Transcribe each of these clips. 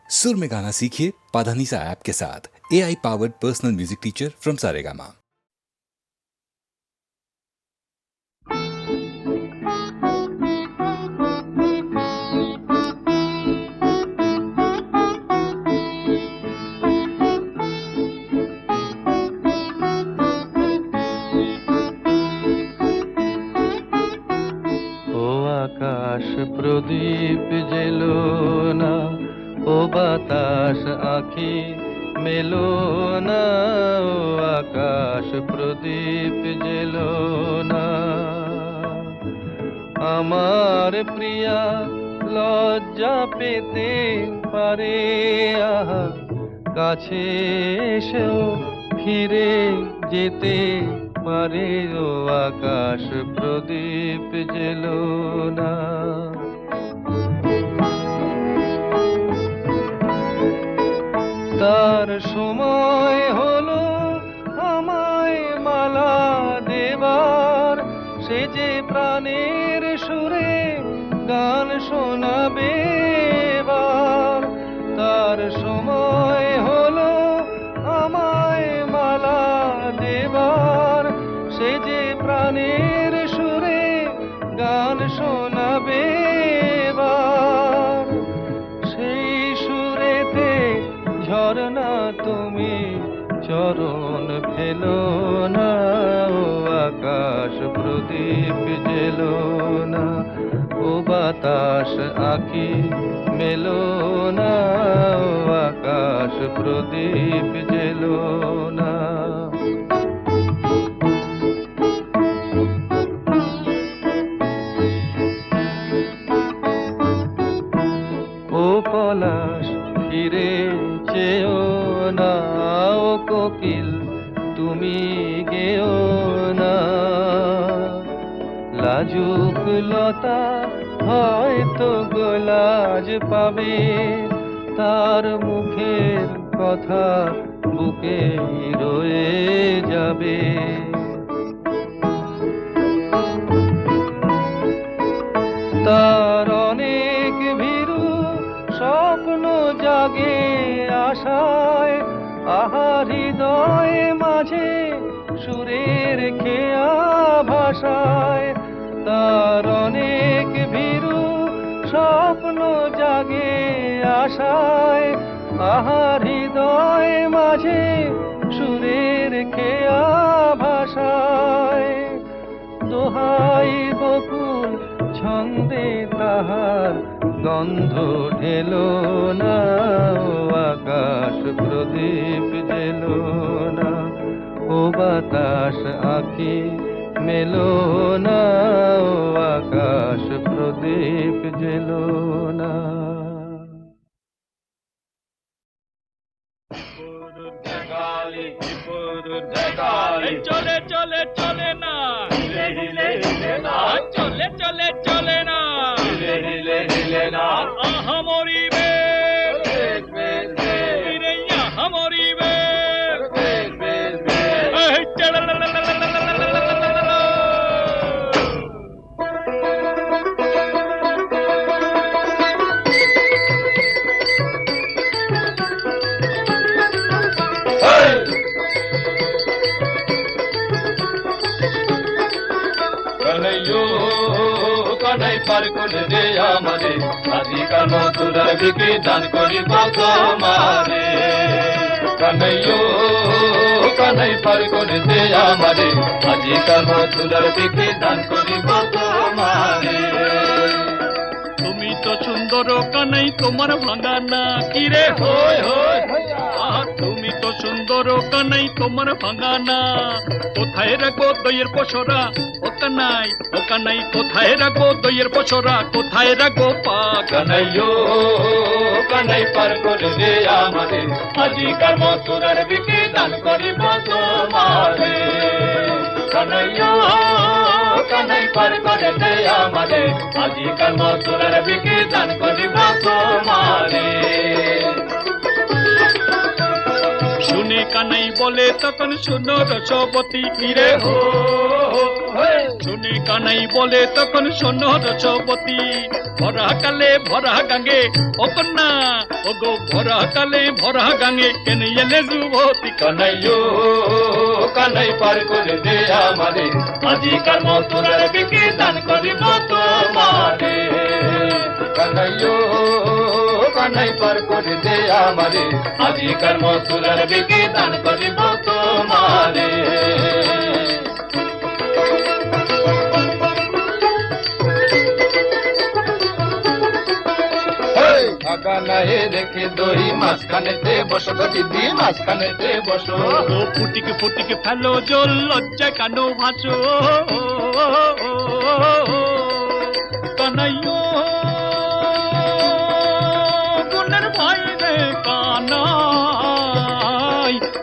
सुर में गाना सीखिए पाधानीसा ऐप के साथ। AI powered personal music teacher from Saregama. আকাশ প্রদীপ জেলো না, ও বাতাস আঁখি মেলো না, ও আকাশ প্রদীপ জেলো না। আমার প্রিয়া লজ্জা পেতে পারে, আহা কাছে এসেও ফিরে যেতে পারে, ও আকাশ প্রদীপ জেলো না। তার সময় হলো আমায় মালা দেবার, সে যে প্রাণের সুরে গান শোনাবে এবার। তার সময় হলো আমায় মালা দেবার, সে যে প্রাণের সুরে গান শোনাবে এবার। সেই সুরেতে ঝরনা তুমি চরণ ফেলো না, ও আকাশ প্রদীপ জেলো না, ও বাতাস আঁখি মেলো না, ও আকাশ প্রদীপ জেলো না। ও পলাশ ফিরে চেও না, ও কোকিল তুমি গেও না। লাজুক লতা হয়তো গোলাজ পাবে, তার মুখের কথা বুকে রয়ে যাবে। তার অনেক ভীরু স্বপ্ন জাগে আশায়, আহা হৃদয়ে মাঝে সুরের খেয়া ভাষায়। তার অনেক ভীরু স্বপ্ন জাগে আশায়, আহা হৃদয়ে মাঝে সুরের খেয়া ভাষায়। দোহাই বকুল ছন্দে তাহার গন্ধ ঢেলো না, ও আকাশ প্রদীপ জেলো না, ও বাতাস আঁখি মেলো না, ও আকাশ প্রদীপ জেলো না। চলে চলে চলে না, হিলে হিলে হিলে না, চলে চলে চলে না, হিলে হিলে হিলে না। আহা মরিবে বেশ বেশ বেশ, রে আহা মরিবে বেশ বেশ বেশ। কানাই পার করে দে আমারে, আজিকার মথুরার বিক্রি দান করিব তোমারে। কানাইয়ো কানাই পার করে দে আমারে, আজিকার মথুরার বিক্রি দান করিব তোমারে। তুমি তো সুন্দর কানাই, তোমার ভাঙা না কিরে হয় হয়। তুমি তো সুন্দর কানাই, তোমার ভাঙা না। কোথায় রাখবো দইয়ের পসরা, ও কানাই ও কানাই, কোথায় রাখবো দইয়ের পসরা, কোথায় রাখবো পা। কানাইয়ো কানাই পার করে দে আমারে, আজিকার মথুরার বিক্রি দান করিব তোমারে। কানাইয়ো কানাই পার করে দে আমারে, আজিকার মথুরার বিক্রি দান করিব তোমারে। শুনে কানাই বলে তখন শুনো রসবতী, কিরে হো শুনে কানাই বলে তখন শোনো রসবতী, ভরা কালে ভরা গাঙ্গে ও কন্যা, ও গো ভরা কালে ভরা গাঙ্গে কেন এলে যুবতী? কানাইও কানাই পার করে দে আমারে, আজিকার মথুরার বিকি দান করিব তোমারে। কানাইও কানাই পার করে দে আমারে, আজিকার মথুরার বিকি দান করিব তোমারে। কানাই রেখে দই মাঝখানেতে বসো গো দিদি, মাঝখানেতে বসো। ও ফুটিকে ফুটিকে ফেলো জল, লজ্জা কেন ভাসো? কানাইও গুণের ভাই রে কানাই,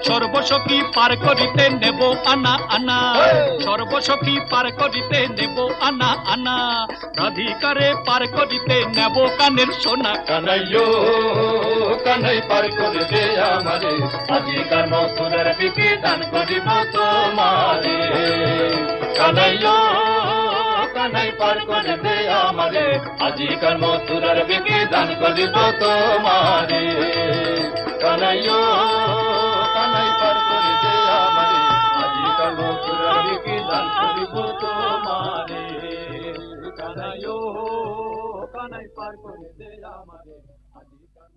সর্বসখী পার করিতে নেব আনা আনা, সর্বসখী পার করিতে নেব আনা আনা, রাধিকারে পার করিতে নেব কানের সোনা। কানাইও কানাই পার করে দে আমারে, আজিকার মথুরার বিকি দান করিব তোমারে। কানাইও কানাই পার করে দে আমারে, আজিকার মথুরার বিকি দান করিব তোমারে। কানাইও কানাই পার করে দে আমারে, আজিকার মথুরার বিকি দান করিব তোমারে। কানাইও কানাই পার করে দে আমারে, আজিকার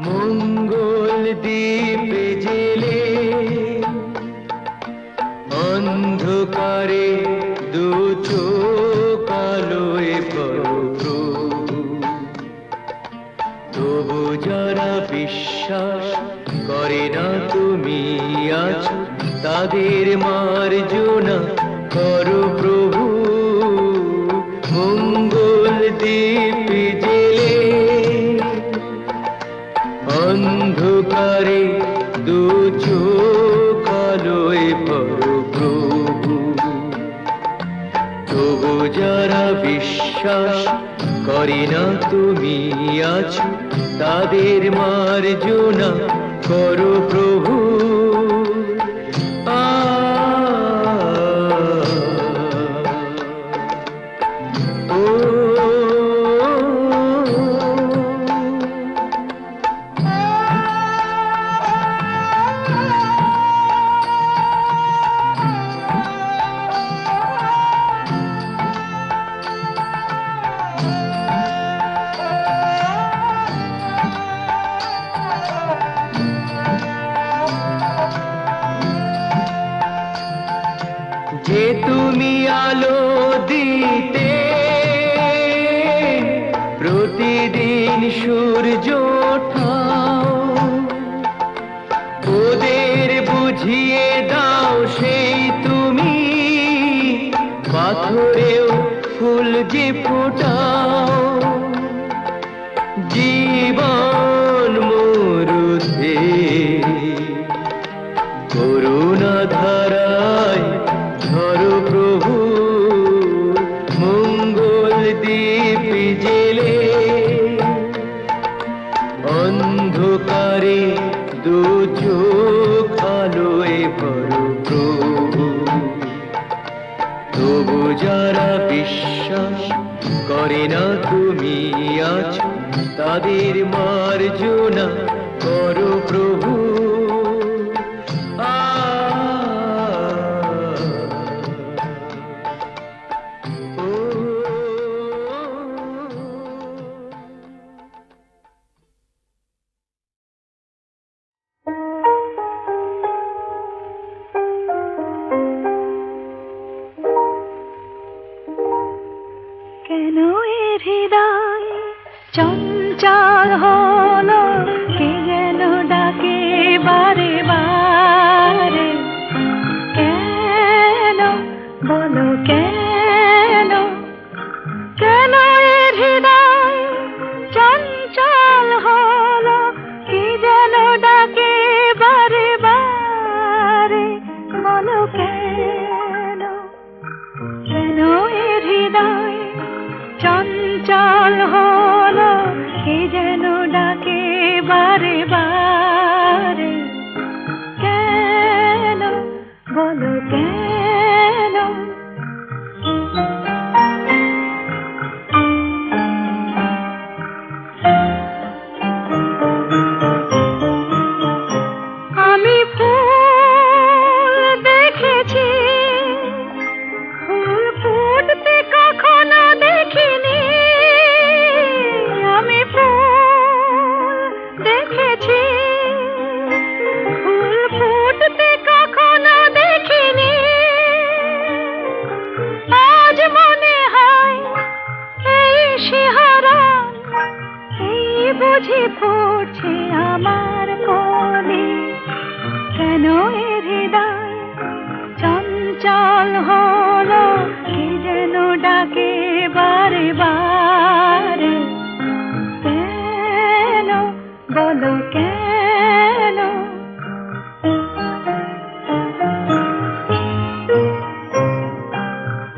মঙ্গল দ্বীপে জেলে অন্ধকারে দু চোখ আলোয় প্রভু, তবু যারা বিশ্বাস করে না তুমি আছো, তাদের মার্জনা করো প্রভু। মঙ্গল দ্বীপে জেলে অন্ধকারে দু চোখ আলোয় প্রভু, তবু যারা বিশ্বাস করে না তুমি আছো, তাদের মার্জনা করো প্রভু। যে তুমি আলো দিতে প্রতিদিন সূর্য ওঠাও, ওদের বুঝিয়ে দাও সেই তুমি পাথরেও ফুল যে ফোটাও। জীবন মরুতে করুণা ধারায় ধরো প্রভু। মঙ্গল দ্বীপ জেলে অন্ধকারে দু চোখ আলোয় ভরো প্রভু, তবু যারা বিশ্বাস করে না তুমি আছো, তাদের মার্জনা করো প্রভু। কেন এ হৃদয় চঞ্চল হলো, কে যেন ডাকে বারে বারে, কেন বলো কেন? আমি ফুল দেখেছি, ফুল ফুটতে কখনো দেখিনি। আমি ফুল দেখেছি, ফুল ফুটতে কখনো দেখিনি। আজ মনে হয় এই শিহরণ, এই বুঝি ফুটছে আমার মনে। কেন এ হৃদয় চঞ্চল হলো, কে যেন ডাকে বারে বারে। কেন বলো কেন?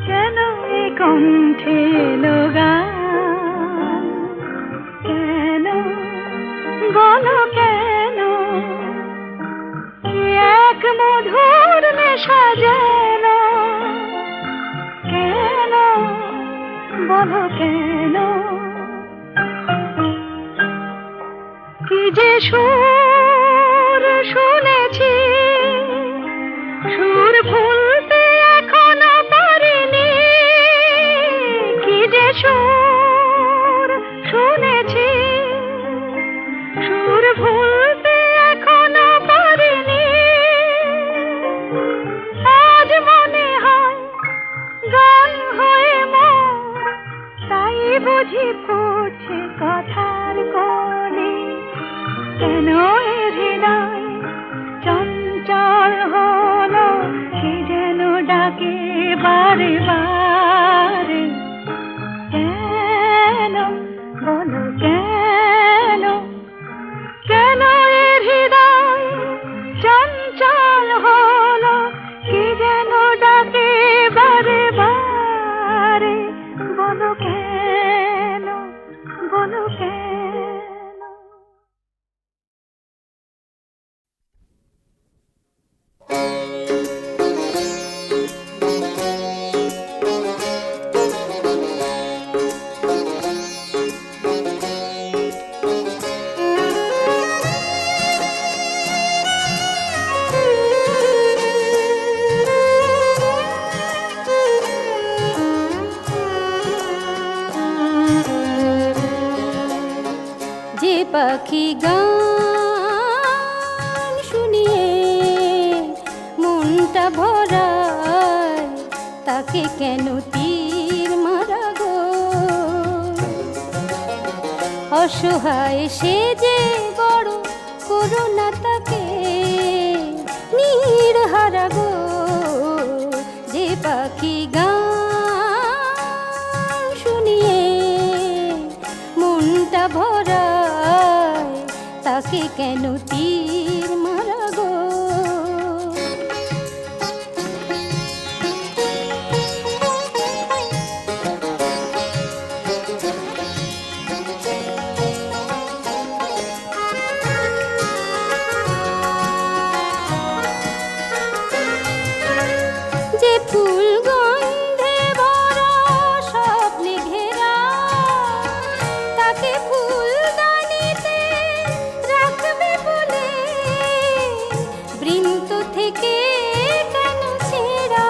কেন এ কণ্ঠে গান? কেন বলো কেন? এক মধুর নেশা যেন। কেন বলো কেন? কি যে সুর শুনেছি, সুর ভুলতে এখনো পারিনি। কি যে সুর শুনেছি, সুর ভুলতে এখনো পারিনি। আজ মনে হয় গান হয়ে মোর, তাই বুঝি ফুটছে কথার কলি। কেন এ হৃদয় চঞ্চল হলো, কে যেন ডাকে বারে বারে। কেন বলো কেন? কেন এ হৃদয় চঞ্চল হলো, কে যেন ডাকে বারে বারে। বলো কেন? বলো কেন? যে পাখি গান শুনিয়ে মনটা ভরায়, তাকে কেন তীর মারা গো? অসহায় সে যে বড় করুণা, তাকে নির্হারা গো। যে পাখি গান শুনিয়ে মনটা ভরায়, তাকে কেন তীর মারা গো? যে ফুল গন্ধে ভরা স্বপ্নে ঘেরা, তাকে ফুলদানিতে রাখবে বলে বৃন্ত থেকে কেন ছেঁড়া?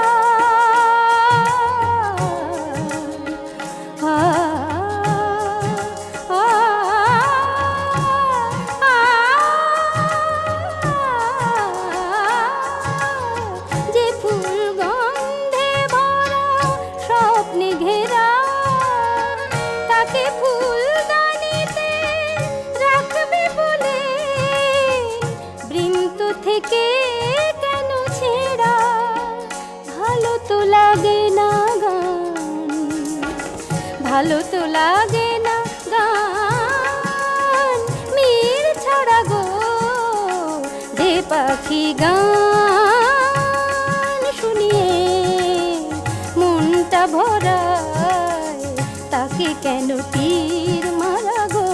যে ফুল গন্ধে ভরা স্বপ্নে ঘেরা, তাকে ফুলদানিতে রাখবে বলে বৃন্ত থেকে কেন ছেঁড়া? ভালো তো লাগে না গান, ভালো তো লাগে না গান মীর ছাড়া গো। যে পাখি গান শুনিয়ে মনটা ভরায়, তাকে কেন তীর মারা গো?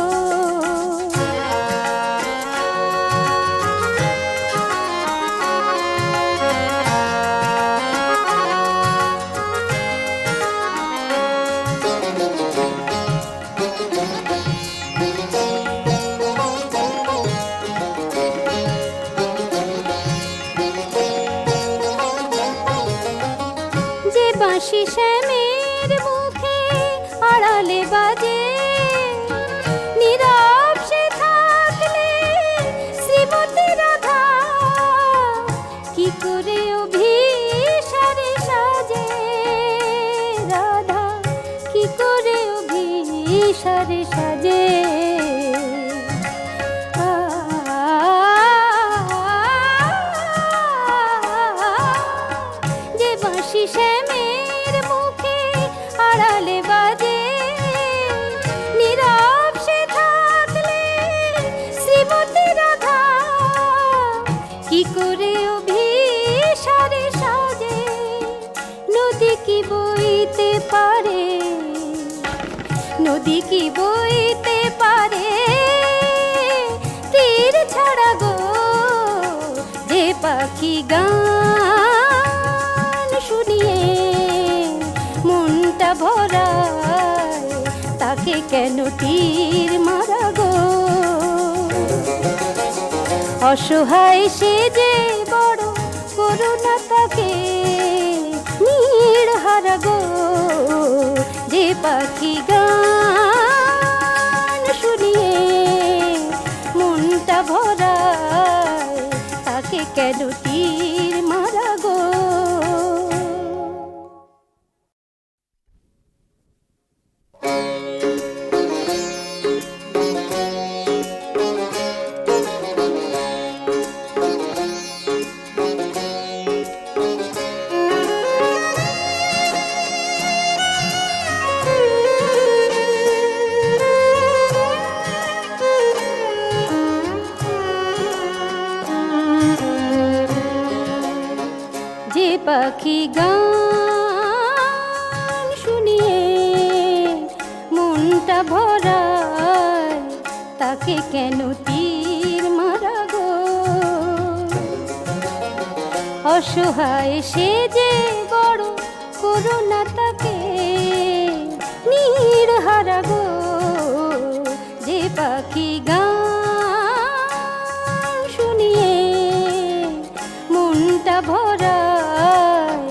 বাজে নীরব সে থাকলে শ্রীমতী রাধা কি করে অভিসারে সাজে রাধা কি করে অভিসারে সাজে যে বাঁশি শ্যামের মুখে আড়ালে বাজে নীরব সে থাকলে শ্রীমতী রাধা কি করে অভিসারে সাজে নদী কি বইতে পারে নদী কি বইতে পারে তীর ছাড়া গো যে পাখি গান শুনিয়ে মনটা ভরায় তাকে কেন তীর মারা গো অসহায় সে যে বড় করুণা তাকে নীড় হারা গো যে পাখি গান শুনিয়ে মনটা ভরায় তাকে কেন তীর মারা গো যে পাখি গান শুনিয়ে মনটা ভরায় তাকে কেন তীর মারা গো অসহায় সে যে বড় করুণা তাকে নীড় হারা গো যে পাখি গান শুনিয়ে মনটা ভরায়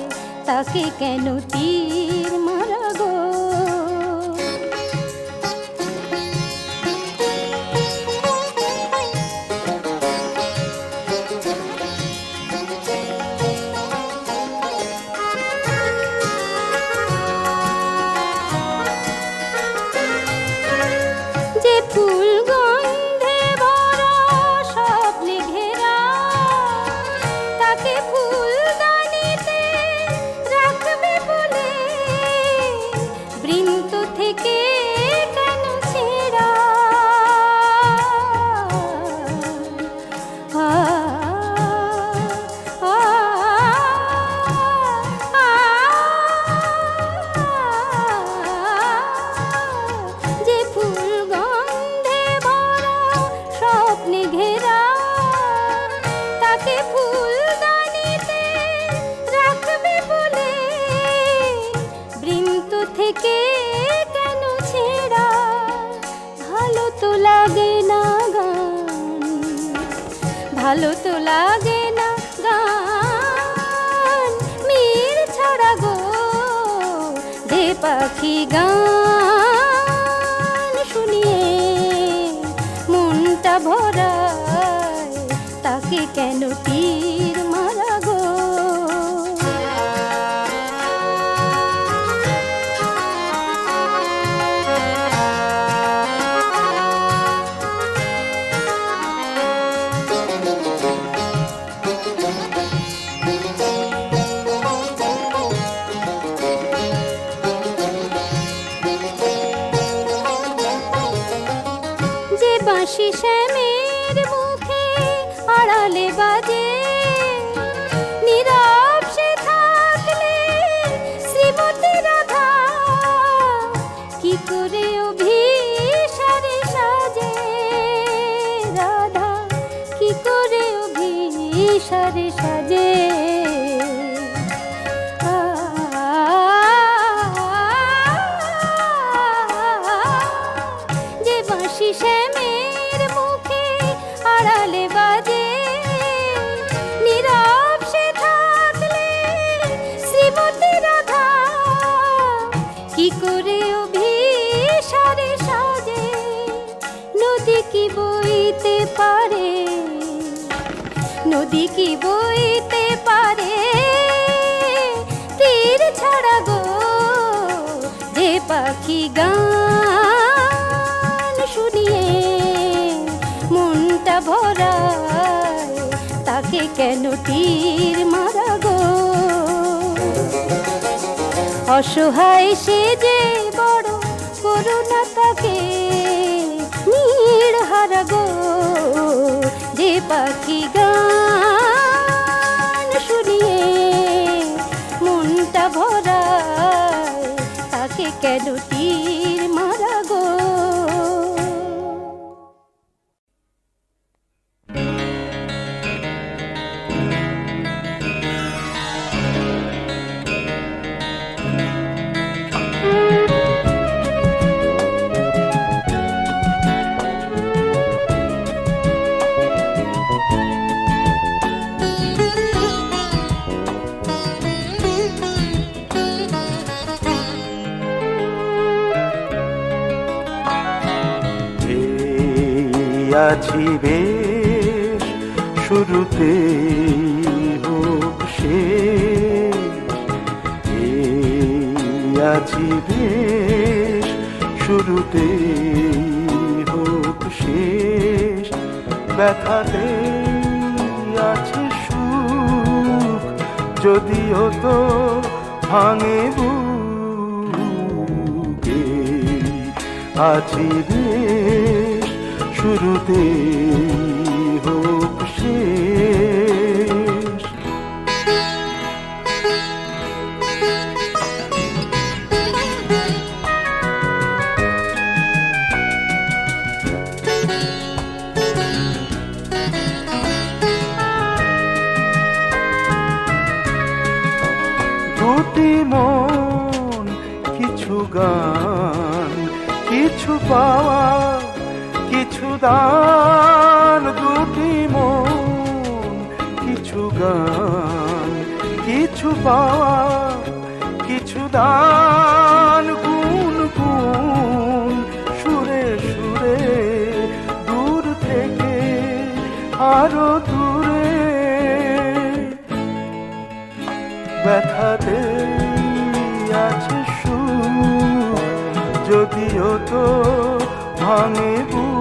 তাকে কেন তীর মারা গো যে ফুল গন্ধে ভরা স্বপ্নে ঘেরা তাকে ফুলদানিতে রাখবে বলে বৃন্ত থেকে কেন ছেঁড়া আ, আ, আ, যে ফুল গন্ধে ভরা স্বপ্নে ঘেরা তাকে ফুলদানিতে রাখবে বলে বৃন্ত থেকে কেন ছেঁড়া ভালো তো লাগে না গান ভালো তো লাগে না গান মীর ছাড়া গো যে পাখি গান শুনিয়ে মনটা ভরায় তাকে কেন তীর মারা গো যে বাঁশি শ্যামের মুখে আড়ালে বাজে নীরব সে থাকলে শ্রীমতী রাধা কি করে অভিসারে সাজে রাধা কি করে অভিসারে সাজে যে বাঁশি শ্যামের মুখে আড়ালে বাজে নীরব সে থাকলে শ্রীমতী রাধা কি করে অভিসারে বইতে পারে, নদী কি বইতে পারে তীর ছাড়া গো, যে পাখি গান শুনিয়ে মনটা ভরায়, তাকে কেন তীর মারা গো? অসহায় সে যে বড় করুণা তাকে নীড় হারা গো, যে পাখি গান শুনিয়ে মনটা ভরায়, তাকে কেন তীর মারা গো? আছি বেশ শুরুতে হোক শেষ, আছি বেশ শুরুতে হোক শেষ, ব্যথাতে আছে সুখ, যদিও তো ভাঙে বুকে, আছি বেশ শুরুতে হোক শেষ। দুটি মন, কিছু গান, কিছু পাওয়া, কিছু দান, দুটি মন, কিছু গান, কিছু পাওয়া, কিছু দান, গুন গুন সুরে সুরে, দূর থেকে আরো দূরে, ব্যথাতে আছে সুখ, যদিও তো ভাঙে বুকে,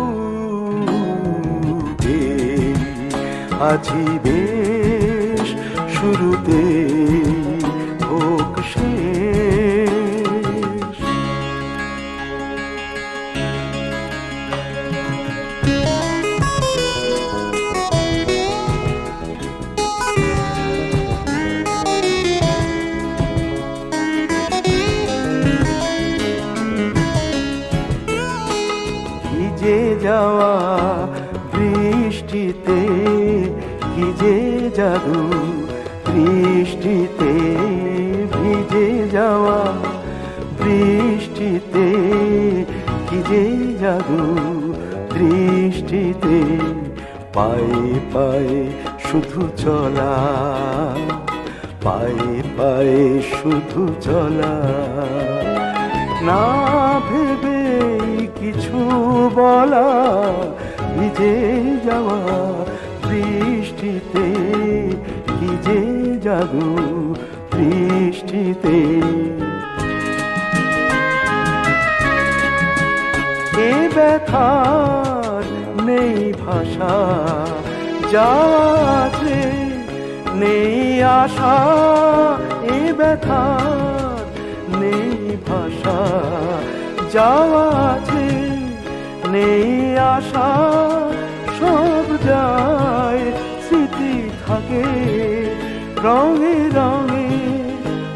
আছি বেশ শুরুতে হোক শেষ। ভিজে যাওয়া বৃষ্টিতে, কি যে জাদু বৃষ্টিতে, ভিজে যাওয়া বৃষ্টিতে, কি যে জাদু বৃষ্টিতে, পায়ে পায়ে শুধু চলা, পায়ে পায়ে শুধু চলা, না ভেবে কিছু বলা, ভিজে যাওয়া বৃষ্টিতে, কি যে জাদু বৃষ্টিতে, এ ব্যথার নেই ভাষা, যা আছে নেই আশা, এ ব্যথার নেই ভাষা, যা আছে নেই আশা, সব যায় স্মৃতি থাকে, রঙে রঙে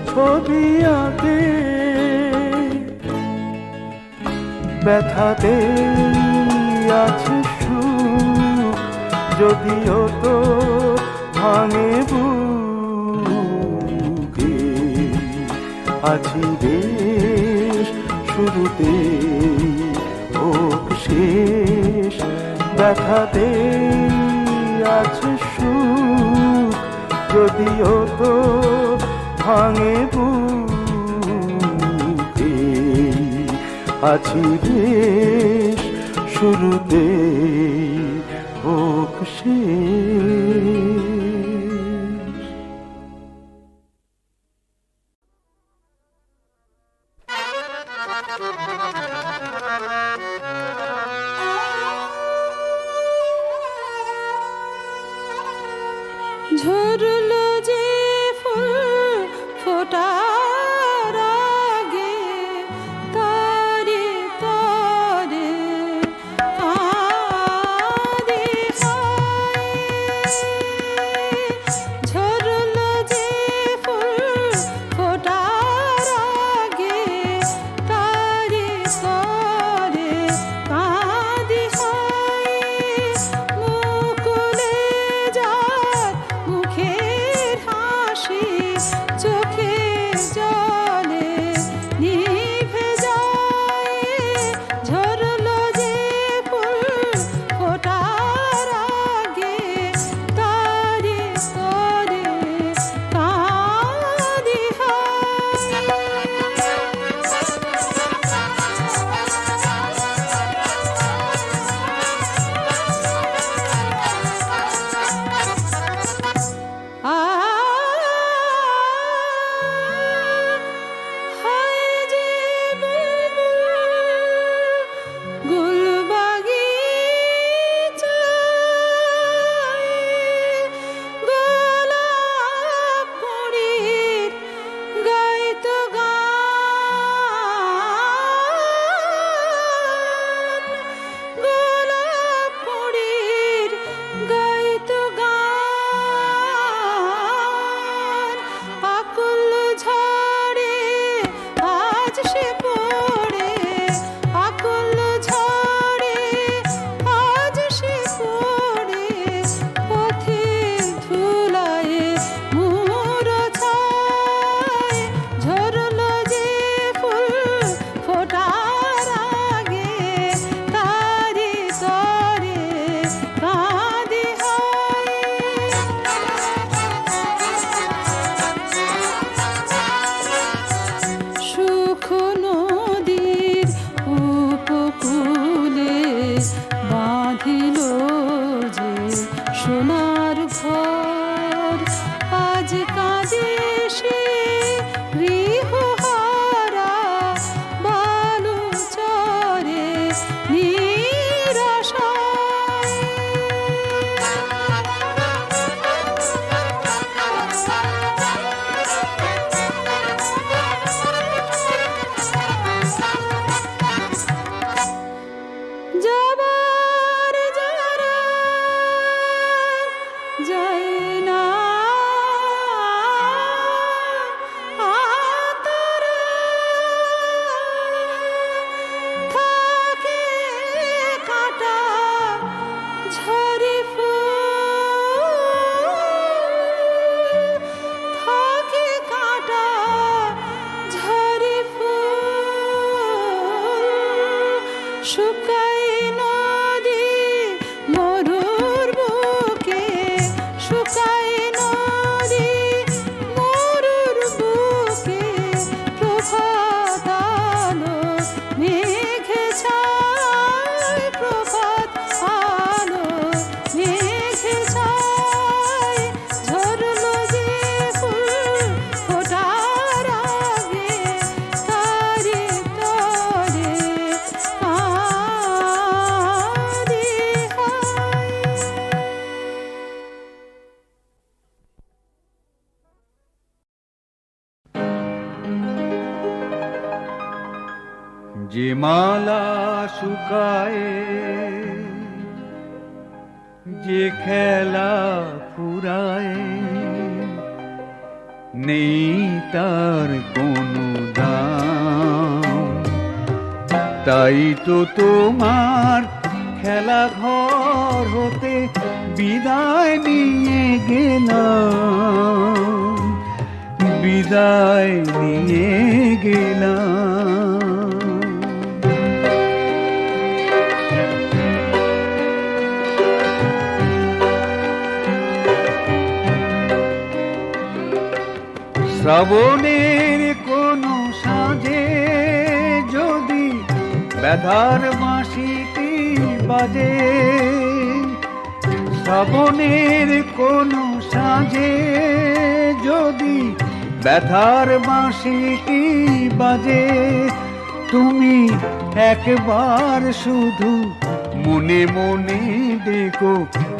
ছবি আঁকে, ব্যথাতে আছে সুখ, যদিও তো ভাঙে বুকে, আছি বেশ শুরুতে হোক শেষ, ব্যথাতে আছে সুখ, যদিও তো ভাঙে বুকে, আছি বেশ শুরুতে শেষ। ঝরলো যে ফুল ফোটার আগে তারে তারে কাঁদে হায়। ঝরলো যে ফুল ফোটার আগে তারে তারে কাঁদে হায়। মুকুলে যার মুখের হাসি চোখের জলে নিভে যায়। ঝরলো যে ফুল ফোটার আগে তারে তারে কাঁদে হায় যে গুলবাগিচায় গোলাপ কুঁড়ির গাইতো গান। গোলাপ কুঁড়ির গাইতো গান। আকুল ঝড়ে আজ সে পড়ে, আকুল ঝড়ে আজ সে পড়ে পথের ধুলায় মূরছায়। ঝরলো যে ফুল ফোটার আগে তারে তারে কাঁদে সুখ নদীর উপকূলে বাঁধিল যে সোনার ঘর। আজ কাঁদে সে গৃহহারা বালুচরে নিরাশায়। যাবার যারা যায় না তারা থাকে কাঁটা ঝরে ফুল, থাকে কাঁটা ঝরে ফুল। শুকায় নদী মরুর বুকে, শুকায় নদী মরুর বুকে। প্রভাত আলো মেঘে ছায়, প্রভাত আলো মেঘে ছায়। ঝরলো যে ফুল ফোটার আগে তারে তারে কাঁদে হায়। যে মালা শুকায়, যে খেলা ফুরায়, নেই তার কোনো দাম। তাই তো তোমার খেলা ঘর হতে বিদায় নিয়ে গেলাম, বিদায় নিয়ে গেলাম। শ্রাবণের কোনো সাঁঝে যদি ব্যথার বাঁশিটি বাজে, শ্রাবণের কোনো সাঁঝে যদি ব্যথার বাঁশিটি বাজে, তুমি একবার শুধু মনে মনে ডেকো,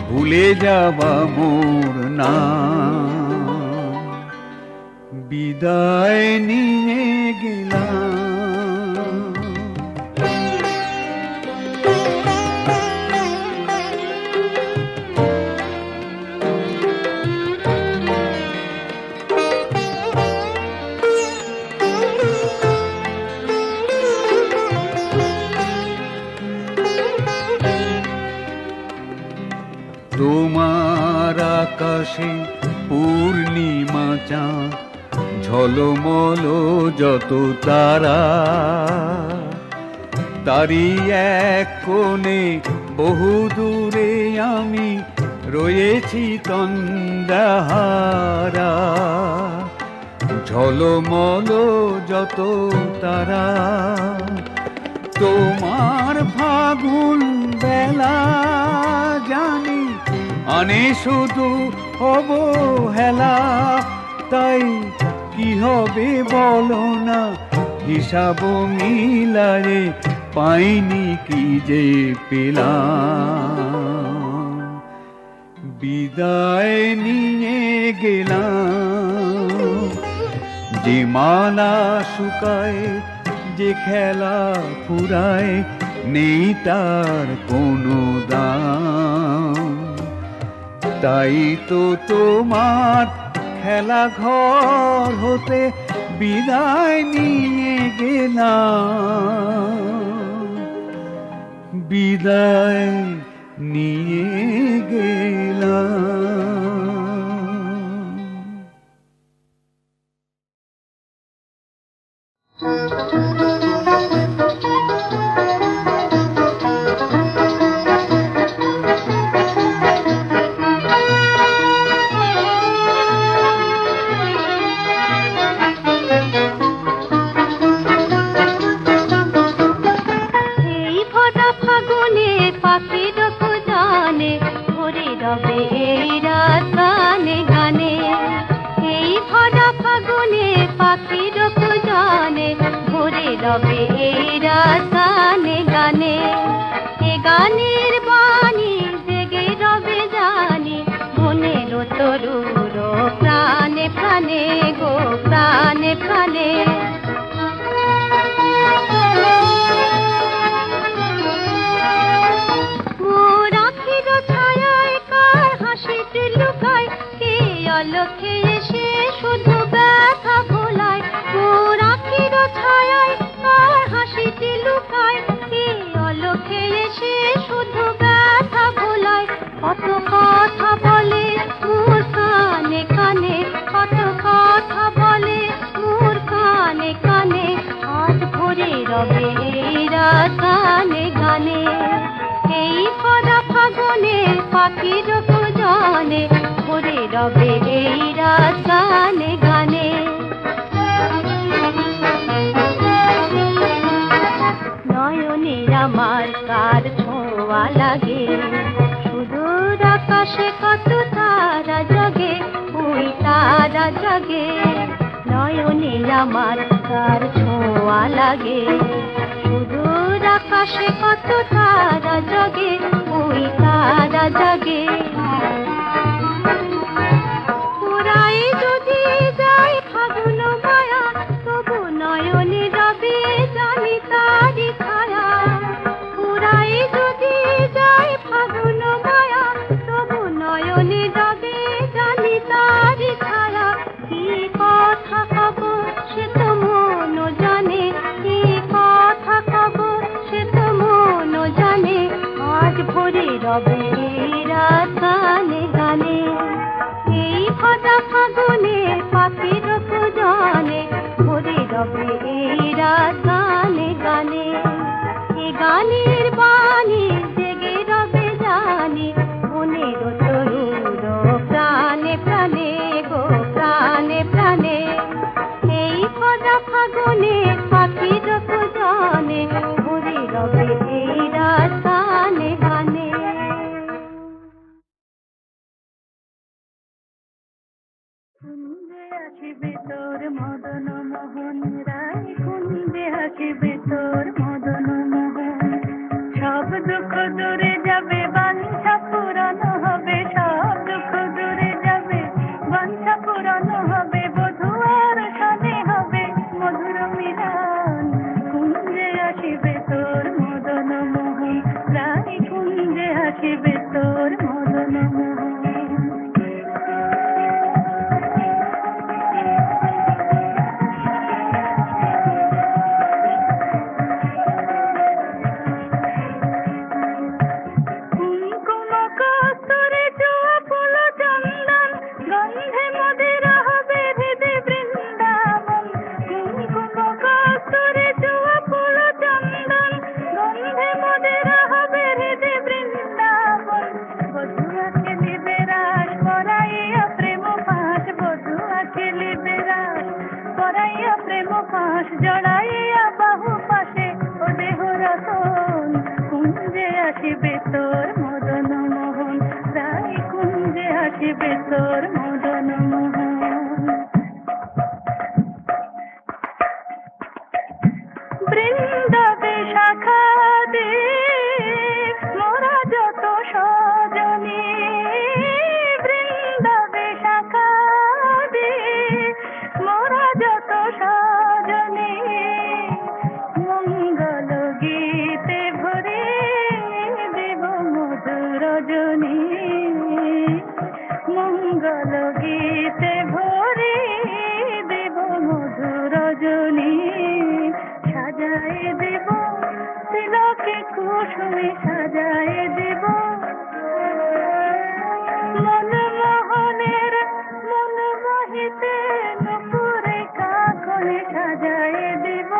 ভুলে যাবা মোর নাম। বিদায় নিয়ে গেলাম। তোমার আকাশে পূর্ণিমা চাঁদ, ঝলমল যত তারা, তারি এক কোণে বহু দূরে আমি রয়েছি তন্দ্রাহারা। ঝলমল যত তারা, তোমার ফাগুন বেলা জানি আনে শুধু অবহেলা। তাই কি হবে বলো না, হিসাব মিলারে পাইনি কি যে পেলাম। বিদায় নিয়ে গেলাম। যে মালা শুকায়, যে খেলা ফুরায়, নেই তার কোনো দাম। তাই তো তোমার খেলা ঘর হতে বিদায় নিয়ে গেলাম। বিদায় নিয়ে গেলাম। রবে এই রাতানে গানে, এ গানের বাণী জেগে রবে জানি, মনের তরুর প্রাণে প্রাণে গো প্রাণে প্রাণে। মোর আখির ছায়ায় কার হাসিতে লুকায়, কে অলক্ষে এসে শুধু ব্যথা ভোলায়। মোর আখির ছায়ায় কার হাসিতে লুকায়, কে অলক্ষে এসে শুধু ব্যথা ভোলায়। কত কথা বলে মোর কানে কানে, কত কথা বলে মোর কানে কানে, আজ ভরে রবে এই রাত গানে গানে। এই ভরা ফাগুনে পাখির কুজনে, ভরে রবে এই রাত গানে গানে। নয়নের আমার কার ছোঁয়া লাগে, সুদূর আকাশে কত তারা জাগে, ওই তারা জাগে। নয়নের আমার কার ছোঁয়া লাগে, সুদূর আকাশে কত তারা জাগে, ওই তারা জাগে। পুরাই যদি যাই ফাগুন মায়া, তবু নয়নে রবে জানি তারি ছায়া। পুরাই যদি যাই ফাগুন মায়া, তবু নয়নে রবে জানি তারি ছায়া। কি কথা কব সে তো মন জানে, কি কথা কব সে তো মন জানে, আজ ভরে রবে রাত গানে গানে। এই ভরা ফাগুনে পাখির কুজনে, ভরে রবে এই রাত গানে গানে। এ গানের বাণী জেগে রবে জানি, মনের তরুর প্রাণে প্রাণে গো প্রাণে প্রাণে। এই ভরা ফাগুনে পাখির কুজনে, ভরে রবে এই রাত গানে গানে। আসিবে তোর মদন মোহন রায় কুঞ্জে আসিবে তোর মদন মোহন সব দুঃখ দূরে যাবে বাঞ্ছা পূরণ হবে সব দুঃখ দূরে যাবে বাঞ্ছা পূরণ হবে বধূ আর সনে হবে মধুর মিলন কুঞ্জে আসিবে তোর মদন মোহন রায় কুঞ্জে আসিবে তোর মদন মোহন কুমকুম কস্তুরী জুয়া ফুল চন্দন গন্ধে মদির হবে হৃদে বৃন্দাবন কুমকুম কস্তুরী জুয়া ফুল চন্দন গন্ধে মদির হবে হৃদে বৃন্দাবন বধুয়া খেলিবে রাস পরাইয়া প্রেম পাশ বধুয়া খেলিবে রাস পরাইয়া প্রেম পাশ জড়াইয়া বাহু পাশে ও দেহ রতন কুঞ্জে আসিবে তোর মদন মোহন রায় কুঞ্জে আসিবে তোর মদন মোহন বৃন্দাবে শাখা দে মোরা যত সজনী বৃন্দাবে শাখা দে মোরা যত সজনী মঙ্গল গীতে ভরে দেব মধুর রজনী মঙ্গল গীতে ভরে দেব মধুর রজনী সাজায় দেব তিলকে কুসুমে সাজায় দেব মন মোহনের মন মোহিতে নুপুরে কাকনে সাজায় দেব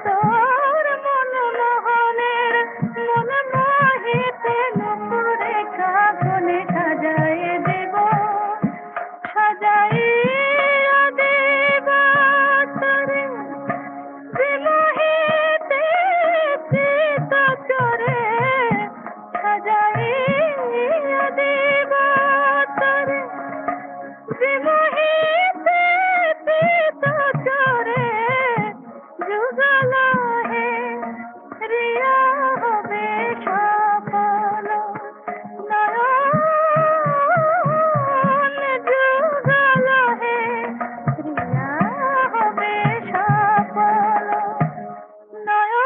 তোর মন মোহনের মন মোহিতে নুপুরে কাকনে সাজায় দেব সাজাইয়া দেব তরে বিমোহিতে চিত চরে সাজাইয়া দেব তরে বিমোহিতে চিত চরে যুগল হে রিয়া হবে সফল নয়ন যুগল হে রিয়া হবে সফল নয়ন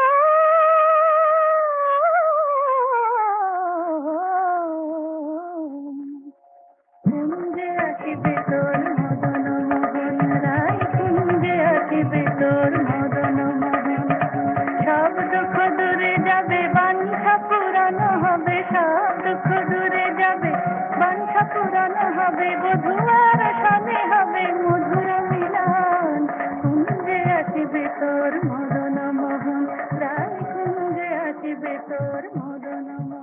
কুঞ্জে আসিবে তোর মদন মোহন রায় কুঞ্জে আসিবে তোর মদন মোহন সব দুঃখ দূরে যাবে বাঞ্ছা পূরণ হবে সব দুঃখ দূরে যাবে বাঞ্ছা পূরণ হবে বধূ আর সনে হবে মধুর মিলন কুঞ্জে আসিবে তোর মদন মোহন রায় কুঞ্জে আসিবে তোর মদন মোহন